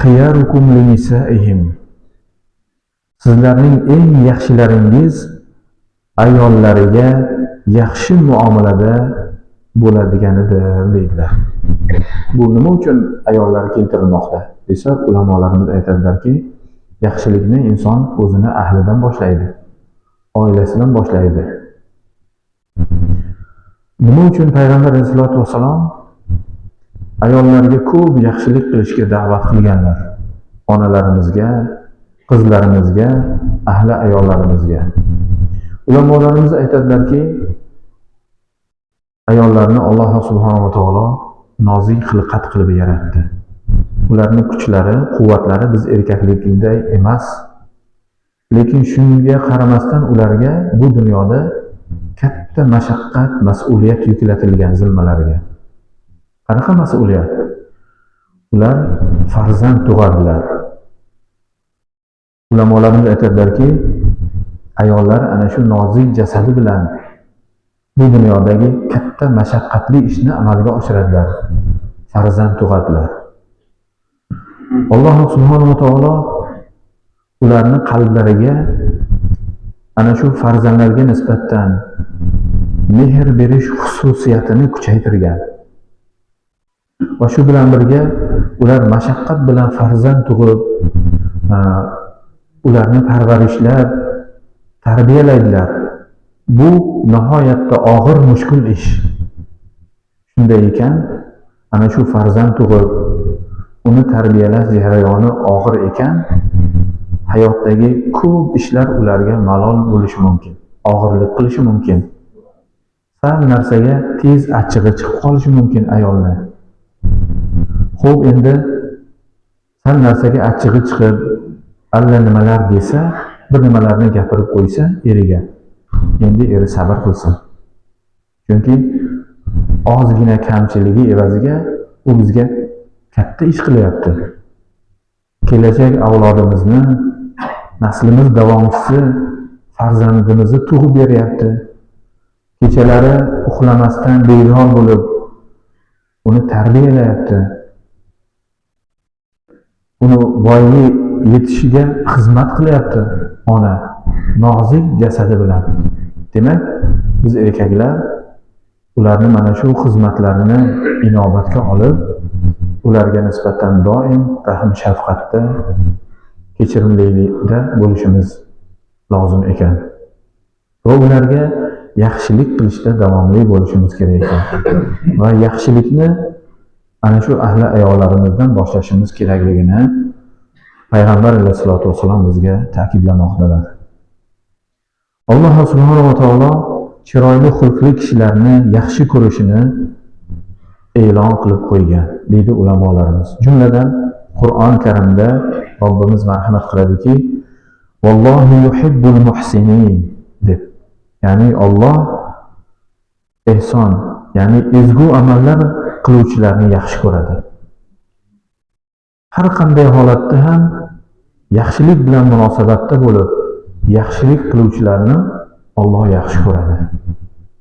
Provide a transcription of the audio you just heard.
Xiyarukum linisaihim. Sizlarning eng yaxshilaringiz ayollariga yaxshi muomalada bo'ladiganidir deydilar. Bu nima uchun ayollar keltirilmoqda desa, ulamolarimiz aytadilarki, yaxshilikni inson o'zini ahlidan boshlaydi, oilasidan boshlaydi. Nima uchun payg'ambar sollallohu alayhi vasallam ayollarga ko'p yaxshilik qilishga da'vat qilganlar? Onalarimizga, qizlarimizga, ahli ayollarimizga. Ulamolarimiz aytadilarki, ayollarni Alloh subhanahu va taolo nozik xilqat qilib yaratdi. Ularning kuchlari, quvvatlari biz erkaklikday emas. Lekin shunga qaramasdan ularga bu dunyoda katta mashaqqat, mas'uliyat yuklatilgan zimmalariga. Qanaqa mas'uliyat? Ular farzand tug'adilar. Ulamolarimiz aytadilarki, ayollar ana shu nozik jasadi bilan bu dunyodagi katta mashaqqatli ishni amalga oshiradilar. Farzand tug'adilar. Alloh subhanahu va taolo ularni qalblariga ana shu farzandlarga nisbatan mehr berish xususiyatini kuchaytirgan. Va shu bilan birga ular mashaqqat bilan farzand tug'ib, ularni parvarishlab, tarbiyalaydilar. Bu nihoyatda og'ir, mushkul ish. Shunday ekan, ana shu farzand tug'ib, uni tarbiyalash jarayoni og'ir ekan, hayotdagi ko'p ishlar ularga malol bo'lishi mumkin, og'irlik qilishi mumkin. Sal narsaga tez achchig'i chiqib qolishi mumkin ayollar. Xo'p, endi sal narsaga achchig'i chiqib, alla nimalar desa, bir nimalarni gapirib qo'ysa eriga, endi eri sabr qilsin. Chunki ozgina kamchiligi evaziga u bizga katta ish qilyapti. Kelajak avlodimizni, naslimiz davomchisi farzandimizni tug'ib beryapti. Kechalari uxlamasdan bedor bo'lib uni tarbiyalayapti. Uni voyaga yetishiga xizmat qilyapti ona nozik jasadi bilan. Demak, biz erkaklar ularni mana shu xizmatlarini inobatga olib, ularga nisbatan doim rahm shafqatda, kechirimlilikda bo'lishimiz lozim ekan. Va ularga yaxshilik qilishda davomli bo'lishimiz kerak ekan. Va yaxshilikni ana shu ahli ayollarimizdan boshlashimiz kerakligini payg'ambar sollallohu alayhi vasallam bizga ta'kidlamoqdalar. Alloh subhanahu va taolo chiroyli xulqli kishilarni yaxshi ko'rishini e'lon qilib qo'ygan, deydi ulamolarimiz. Jumladan Qur'on Karimda Robbimiz marhamat qiladiki, "Vallohu yuhibbul muhsinin" deb. Ya'ni Alloh ehson, ya'ni ezgu amallar qiluvchilarni yaxshi ko'radi. Har qanday holatda ham yaxshilik bilan munosabatda bo'lib, yaxshilik qiluvchilarni Alloh yaxshi ko'radi.